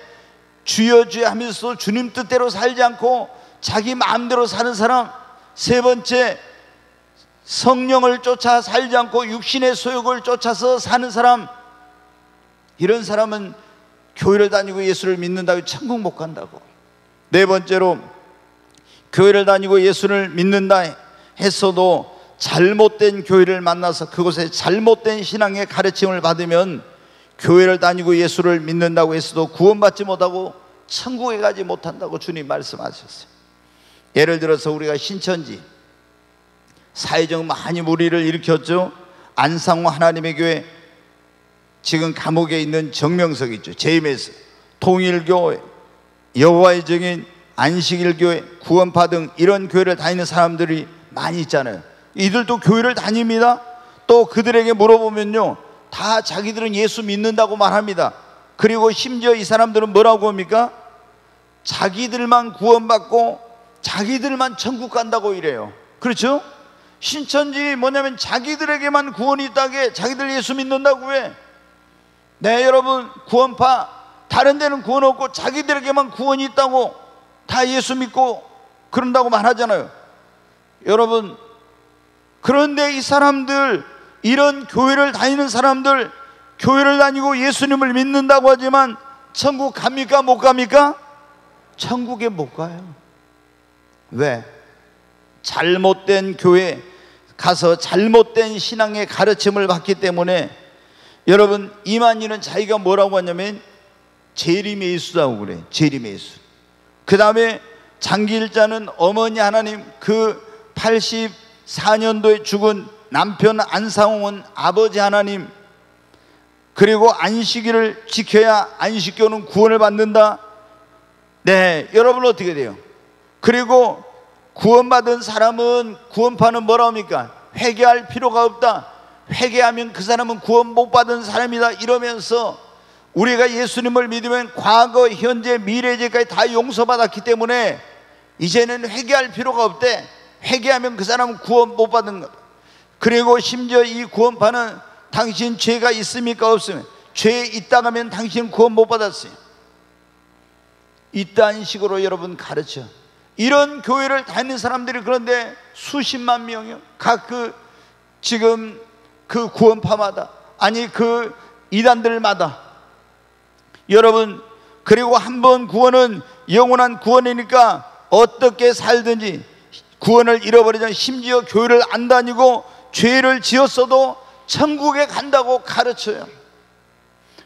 주여 주여 하면서 주님 뜻대로 살지 않고 자기 마음대로 사는 사람. 세 번째, 성령을 쫓아 살지 않고 육신의 소욕을 쫓아서 사는 사람. 이런 사람은 교회를 다니고 예수를 믿는다고 천국 못 간다고. 네 번째로, 교회를 다니고 예수를 믿는다 했어도 잘못된 교회를 만나서 그곳에 잘못된 신앙의 가르침을 받으면 교회를 다니고 예수를 믿는다고 했어도 구원받지 못하고 천국에 가지 못한다고 주님 말씀하셨어요. 예를 들어서 우리가 신천지 사회적 많이 무리를 일으켰죠. 안상호 하나님의 교회, 지금 감옥에 있는 정명석 있죠. 제임에서 통일교회, 여호와의 증인, 안식일교회, 구원파 등 이런 교회를 다니는 사람들이 많이 있잖아요. 이들도 교회를 다닙니다. 또 그들에게 물어보면요, 다 자기들은 예수 믿는다고 말합니다. 그리고 심지어 이 사람들은 뭐라고 합니까? 자기들만 구원받고 자기들만 천국 간다고 이래요. 그렇죠? 신천지 뭐냐면 자기들에게만 구원이 있다게 자기들 예수 믿는다고 해. 네, 여러분, 구원파 다른 데는 구원 없고 자기들에게만 구원이 있다고 다 예수 믿고 그런다고 말하잖아요. 여러분, 그런데 이 사람들, 이런 교회를 다니는 사람들, 교회를 다니고 예수님을 믿는다고 하지만 천국 갑니까? 못 갑니까? 천국에 못 가요. 왜? 잘못된 교회 가서 잘못된 신앙의 가르침을 받기 때문에. 여러분, 이만희는 자기가 뭐라고 하냐면 재림의 예수라고 그래. 재림의 예수. 그 다음에 장기일자는 어머니 하나님, 그 84년도에 죽은 남편 안상홍은 아버지 하나님, 그리고 안식일을 지켜야 안식교는 구원을 받는다. 네, 여러분 어떻게 돼요? 그리고 구원받은 사람은, 구원파는 뭐라 합니까? 회개할 필요가 없다. 회개하면 그 사람은 구원 못 받은 사람이다 이러면서 우리가 예수님을 믿으면 과거, 현재, 미래제까지 다 용서받았기 때문에 이제는 회개할 필요가 없대. 회개하면 그 사람은 구원 못 받은 것. 그리고 심지어 이 구원파는 당신 죄가 있습니까? 없으면 죄 있다고 하면 당신 구원 못 받았어요. 이딴 식으로 여러분 가르쳐. 이런 교회를 다니는 사람들이 그런데 수십만 명이요. 각 지금 그 구원파마다, 아니 그 이단들마다. 여러분, 그리고 한 번 구원은 영원한 구원이니까 어떻게 살든지 구원을 잃어버리지, 심지어 교회를 안 다니고 죄를 지었어도 천국에 간다고 가르쳐요.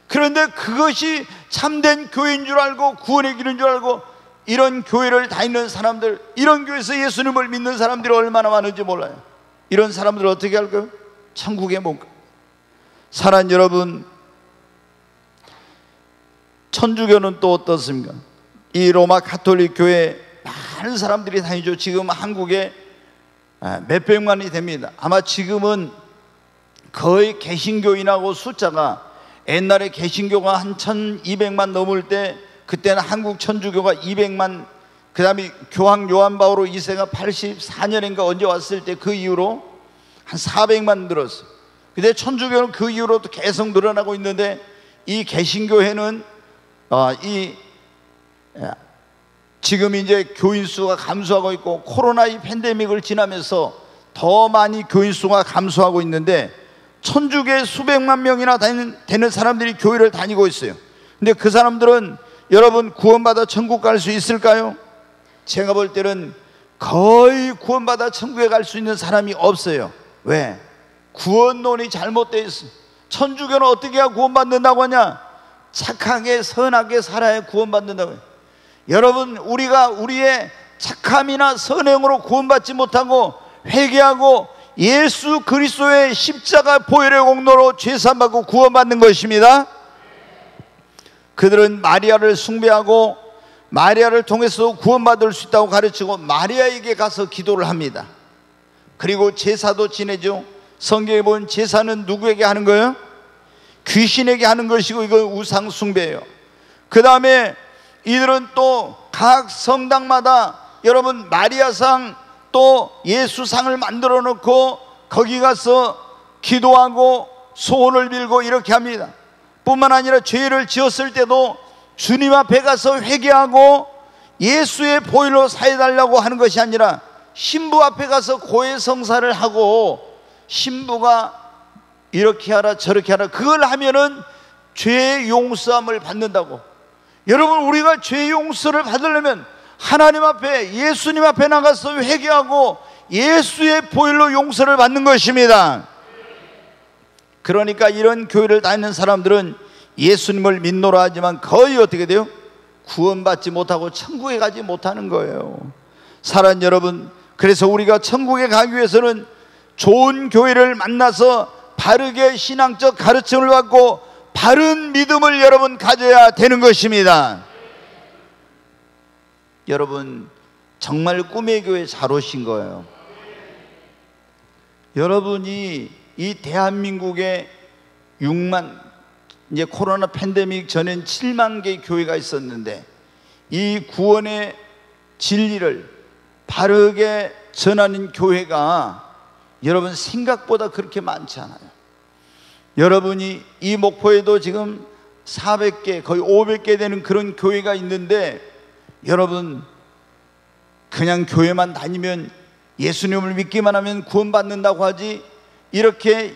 그런데 그것이 참된 교회인 줄 알고 구원의 길인 줄 알고 이런 교회를 다니는 사람들, 이런 교회에서 예수님을 믿는 사람들이 얼마나 많은지 몰라요. 이런 사람들 어떻게 할까요? 천국에 못 가요. 사랑하는 여러분, 천주교는 또 어떻습니까? 이 로마 가톨릭 교회 많은 사람들이 다니죠. 지금 한국에 몇백만이 됩니다. 아마 지금은 거의 개신교인하고 숫자가, 옛날에 개신교가 한 1200만 넘을 때 그때는 한국 천주교가 200만, 그 다음에 교황 요한 바오로 2세가 84년인가 언제 왔을 때 그 이후로 한 400만 늘었어요. 근데 천주교는 그 이후로도 계속 늘어나고 있는데, 이 개신교회는 지금 이제 교인 수가 감소하고 있고, 코로나 이 팬데믹을 지나면서 더 많이 교인 수가 감소하고 있는데, 천주교에 수백만 명이나 되는 사람들이 교회를 다니고 있어요. 근데 그 사람들은 여러분 구원받아 천국 갈 수 있을까요? 제가 볼 때는 거의 구원받아 천국에 갈 수 있는 사람이 없어요. 왜? 구원론이 잘못되어 있어. 천주교는 어떻게 해야 구원받는다고 하냐? 착하게 선하게 살아야 구원받는다고 해요. 여러분, 우리가 우리의 착함이나 선행으로 구원받지 못하고 회개하고 예수 그리스도의 십자가 보혈의 공로로 죄사함받고 구원받는 것입니다. 그들은 마리아를 숭배하고 마리아를 통해서 구원받을 수 있다고 가르치고 마리아에게 가서 기도를 합니다. 그리고 제사도 지내죠. 성경에 보면 제사는 누구에게 하는 거예요? 귀신에게 하는 것이고, 이건 우상 숭배예요. 그 다음에 이들은 또 각 성당마다 여러분 마리아상 또 예수상을 만들어 놓고 거기 가서 기도하고 소원을 빌고 이렇게 합니다. 뿐만 아니라 죄를 지었을 때도 주님 앞에 가서 회개하고 예수의 보혈로 사해달라고 하는 것이 아니라 신부 앞에 가서 고해성사를 하고 신부가 이렇게 하라 저렇게 하라, 그걸 하면은 죄 용서함을 받는다고. 여러분, 우리가 죄 용서를 받으려면 하나님 앞에, 예수님 앞에 나가서 회개하고 예수의 보혈로 용서를 받는 것입니다. 그러니까 이런 교회를 다니는 사람들은 예수님을 믿노라 하지만 거의 어떻게 돼요? 구원받지 못하고 천국에 가지 못하는 거예요. 사랑하는 여러분, 그래서 우리가 천국에 가기 위해서는 좋은 교회를 만나서 바르게 신앙적 가르침을 받고 바른 믿음을 여러분 가져야 되는 것입니다. 여러분, 정말 꿈의 교회 잘 오신 거예요. 여러분이 이 대한민국에 6만, 이제 코로나 팬데믹 전엔 7만 개의 교회가 있었는데 이 구원의 진리를 바르게 전하는 교회가 여러분 생각보다 그렇게 많지 않아요. 여러분이 이 목포에도 지금 400개 거의 500개 되는 그런 교회가 있는데, 여러분 그냥 교회만 다니면 예수님을 믿기만 하면 구원받는다고 하지, 이렇게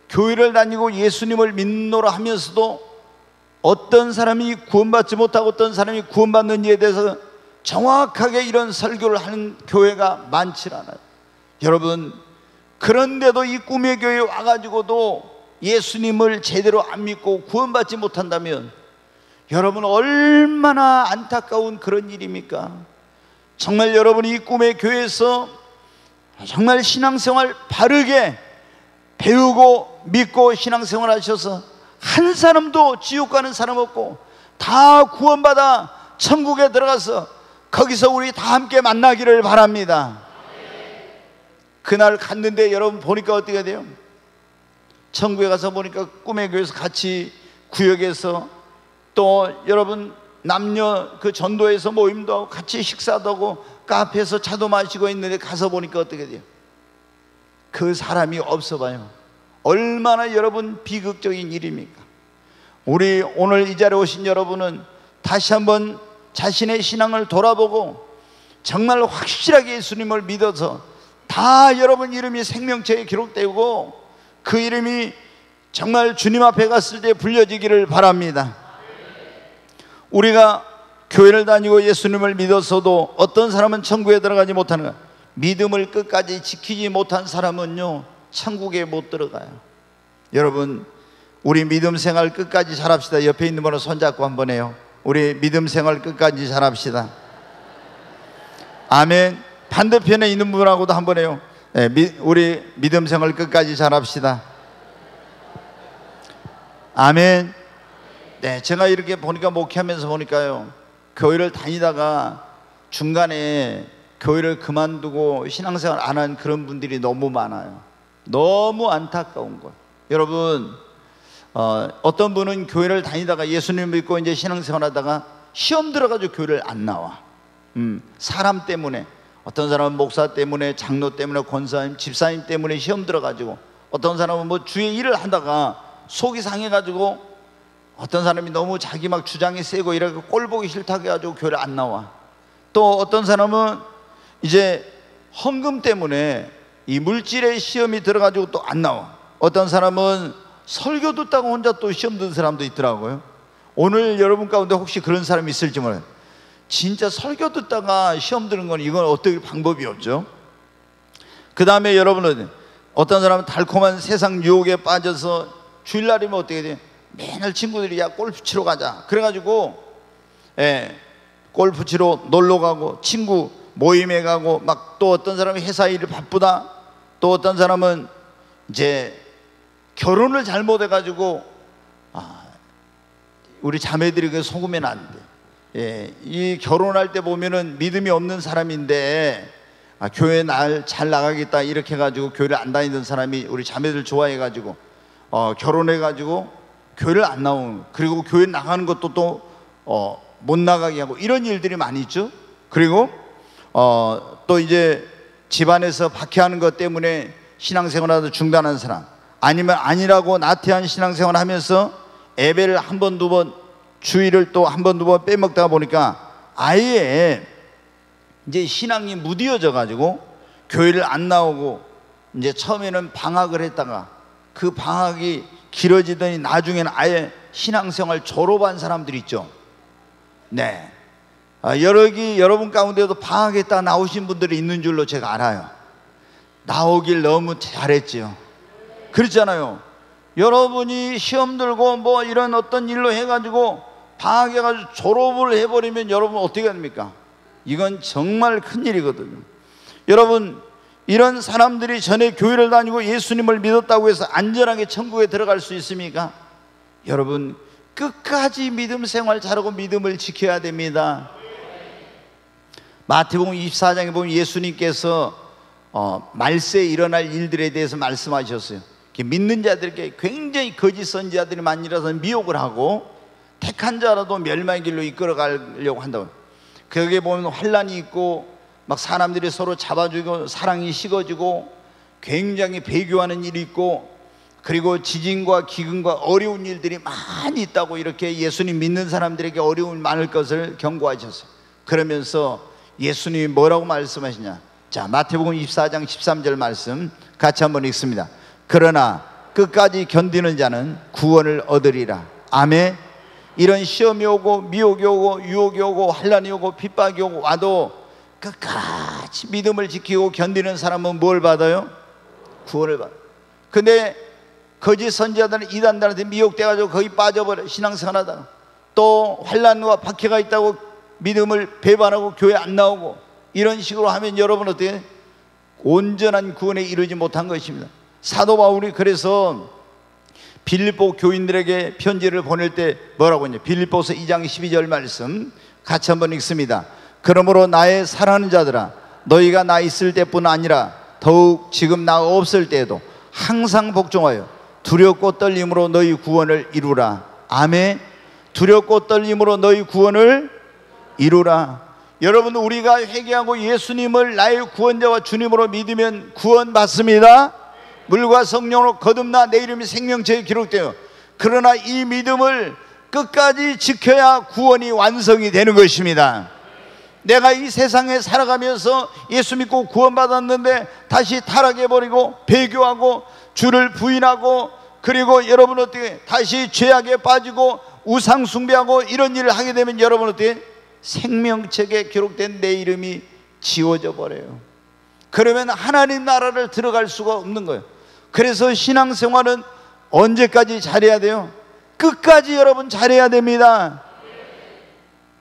교회를 다니고 예수님을 믿노라 하면서도 어떤 사람이 구원받지 못하고 어떤 사람이 구원받는지에 대해서 정확하게 이런 설교를 하는 교회가 많지 않아요. 여러분, 그런데도 이 꿈의 교회에 와가지고도 예수님을 제대로 안 믿고 구원받지 못한다면 여러분 얼마나 안타까운 그런 일입니까? 정말 여러분이 이 꿈의 교회에서 정말 신앙생활 바르게 배우고 믿고 신앙생활 하셔서 한 사람도 지옥 가는 사람 없고 다 구원받아 천국에 들어가서 거기서 우리 다 함께 만나기를 바랍니다. 그날 갔는데 여러분 보니까 어떻게 돼요? 천국에 가서 보니까 꿈의 교회에서 같이 구역에서 또 여러분 남녀 그 전도에서 모임도 하고 같이 식사도 하고 카페에서 차도 마시고 있는데 가서 보니까 어떻게 돼요? 그 사람이 없어 봐요. 얼마나 여러분 비극적인 일입니까? 우리 오늘 이 자리에 오신 여러분은 다시 한번 자신의 신앙을 돌아보고 정말 확실하게 예수님을 믿어서 다 여러분 이름이 생명책에 기록되고 그 이름이 정말 주님 앞에 갔을 때 불려지기를 바랍니다. 우리가 교회를 다니고 예수님을 믿어서도 어떤 사람은 천국에 들어가지 못하는 거야. 믿음을 끝까지 지키지 못한 사람은요, 천국에 못 들어가요. 여러분, 우리 믿음 생활 끝까지 잘합시다. 옆에 있는 분은 손잡고 한번 해요. 우리 믿음 생활 끝까지 잘합시다. 아멘. 반대편에 있는 분하고도 한번 해요. 네, 우리 믿음 생활 끝까지 잘합시다. 아멘. 네, 제가 이렇게 보니까, 목회하면서 보니까요, 교회를 다니다가 중간에 교회를 그만두고 신앙생활 안 한 그런 분들이 너무 많아요. 너무 안타까운 거예요. 여러분, 어떤 분은 교회를 다니다가 예수님 믿고 이제 신앙생활 하다가 시험 들어가지고 교회를 안 나와. 사람 때문에, 어떤 사람은 목사 때문에, 장로 때문에, 권사님, 집사님 때문에 시험 들어가지고, 어떤 사람은 뭐 주의 일을 하다가 속이 상해가지고, 어떤 사람이 너무 자기 막 주장이 세고 이렇게 꼴 보기 싫다고 해가지고 교회를 안 나와. 또 어떤 사람은 이제 헌금 때문에 이 물질의 시험이 들어가지고 또 안 나와. 어떤 사람은 설교 듣다가 혼자 또 시험 든 사람도 있더라고요. 오늘 여러분 가운데 혹시 그런 사람이 있을지 몰라요. 진짜 설교 듣다가 시험 드는 건 이건 어떻게 방법이 없죠. 그 다음에 여러분은 어떤 사람은 달콤한 세상 유혹에 빠져서 주일날이면 어떻게 돼요? 맨날 친구들이 야 골프 치러 가자 그래가지고 골프 치러 놀러 가고 친구 모임에 가고 막 또 어떤 사람이 회사 일이 바쁘다, 또 어떤 사람은 이제 결혼을 잘못해가지고 우리 자매들이 그 속으면 안 돼. 이 결혼할 때 보면은 믿음이 없는 사람인데 교회 날 잘 나가겠다 이렇게 해가지고 교회를 안 다니던 사람이 우리 자매들 좋아해가지고 결혼해가지고 교회를 안 나오는, 그리고 교회 나가는 것도 또 못 나가게 하고 이런 일들이 많이 있죠. 그리고 또 이제 집안에서 박해하는 것 때문에 신앙생활을 중단한 사람, 아니면 아니라고 나태한 신앙생활을 하면서 예배를 한 번, 두 번, 주일을 또 한 번, 두 번 빼먹다가 보니까 아예 이제 신앙이 무뎌져 가지고 교회를 안 나오고, 이제 처음에는 방학을 했다가 그 방학이 길어지더니 나중에는 아예 신앙생활 졸업한 사람들 있죠. 네, 여러분 가운데도 방학했다 나오신 분들이 있는 줄로 제가 알아요. 나오길 너무 잘했지요. 그렇잖아요. 여러분이 시험 들고 뭐 이런 어떤 일로 해가지고 방학해가지고 졸업을 해버리면 여러분 어떻게 됩니까? 이건 정말 큰일이거든요. 여러분, 이런 사람들이 전에 교회를 다니고 예수님을 믿었다고 해서 안전하게 천국에 들어갈 수 있습니까? 여러분, 끝까지 믿음 생활 잘하고 믿음을 지켜야 됩니다. 마태복음 24장에 보면 예수님께서 말세에 일어날 일들에 대해서 말씀하셨어요. 믿는 자들에게 굉장히 거짓 선지자들이 많이 일어나서 미혹을 하고 택한 자라도 멸망의 길로 이끌어 가려고 한다고. 거기에 보면 환란이 있고 막 사람들이 서로 잡아주고 사랑이 식어지고 굉장히 배교하는 일이 있고, 그리고 지진과 기근과 어려운 일들이 많이 있다고 이렇게 예수님 믿는 사람들에게 어려움이 많을 것을 경고하셨어요. 그러면서 예수님이 뭐라고 말씀하시냐? 자, 마태복음 24장 13절 말씀 같이 한번 읽습니다. 그러나 끝까지 견디는 자는 구원을 얻으리라. 아멘. 이런 시험이 오고 미혹이 오고 유혹이 오고 환란이 오고 핍박이 오고 와도 끝까지 믿음을 지키고 견디는 사람은 뭘 받아요? 구원을 받아요. 근데 거짓 선지자들은 이단들한테 미혹돼가지고 거기 빠져버려. 신앙생활하다가 또 환란과 박해가 있다고 믿음을 배반하고 교회 안 나오고 이런 식으로 하면 여러분 어떻게 온전한 구원에 이르지 못한 것입니다. 사도 바울이 그래서 빌립보 교인들에게 편지를 보낼 때 뭐라고 했냐? 빌립보서 2장 12절 말씀 같이 한번 읽습니다. 그러므로 나의 사랑하는 자들아, 너희가 나 있을 때뿐 아니라 더욱 지금 나 없을 때에도 항상 복종하여 두렵고 떨림으로 너희 구원을 이루라. 아멘. 두렵고 떨림으로 너희 구원을 이루라. 여러분, 우리가 회개하고 예수님을 나의 구원자와 주님으로 믿으면 구원 받습니다. 물과 성령으로 거듭나 내 이름이 생명책에 기록되어. 그러나 이 믿음을 끝까지 지켜야 구원이 완성이 되는 것입니다. 내가 이 세상에 살아가면서 예수 믿고 구원받았는데 다시 타락해버리고 배교하고 주를 부인하고, 그리고 여러분 어떻게 다시 죄악에 빠지고 우상 숭배하고 이런 일을 하게 되면 여러분 어떻게 생명책에 기록된 내 이름이 지워져 버려요. 그러면 하나님 나라를 들어갈 수가 없는 거예요. 그래서 신앙생활은 언제까지 잘해야 돼요? 끝까지 여러분 잘해야 됩니다.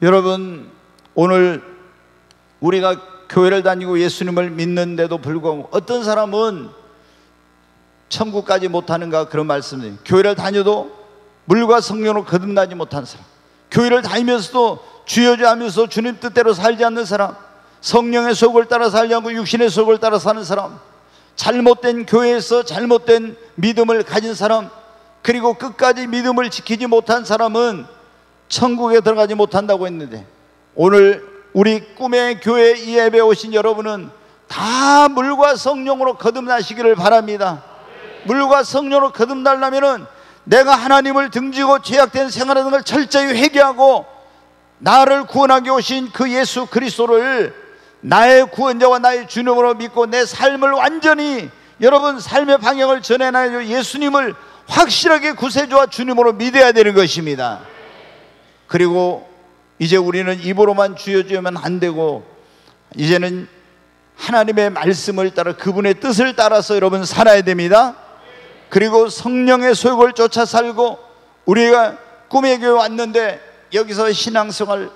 여러분, 오늘 우리가 교회를 다니고 예수님을 믿는데도 불구하고 어떤 사람은 천국까지 못하는가 그런 말씀이에요. 교회를 다녀도 물과 성령으로 거듭나지 못한 사람, 교회를 다니면서도 주여주 하면서 주님 뜻대로 살지 않는 사람, 성령의 속을 따라 살지 않고 육신의 속을 따라 사는 사람, 잘못된 교회에서 잘못된 믿음을 가진 사람, 그리고 끝까지 믿음을 지키지 못한 사람은 천국에 들어가지 못한다고 했는데, 오늘 우리 꿈의 교회 이 예배에 오신 여러분은 다 물과 성령으로 거듭나시기를 바랍니다. 물과 성령으로 거듭나려면 내가 하나님을 등지고 죄악된 생활하는 걸 철저히 회개하고 나를 구원하게 오신 그 예수 그리스도를 나의 구원자와 나의 주님으로 믿고 내 삶을 완전히, 여러분 삶의 방향을 전해놔야 예수님을 확실하게 구세주와 주님으로 믿어야 되는 것입니다. 그리고 이제 우리는 입으로만 주여 주면 안 되고, 이제는 하나님의 말씀을 따라 그분의 뜻을 따라서 여러분 살아야 됩니다. 그리고 성령의 소욕을 쫓아 살고, 우리가 꿈의 교회 왔는데 여기서 신앙생활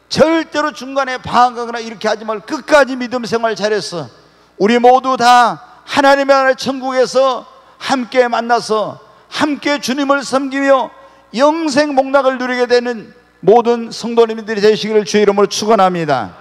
절대로 중간에 방황하거나 이렇게 하지 말고 끝까지 믿음 생활 잘했어. 우리 모두 다 하나님의 나라 천국에서 함께 만나서 함께 주님을 섬기며 영생 복락을 누리게 되는 모든 성도님들이 되시기를 주의 이름으로 축원합니다.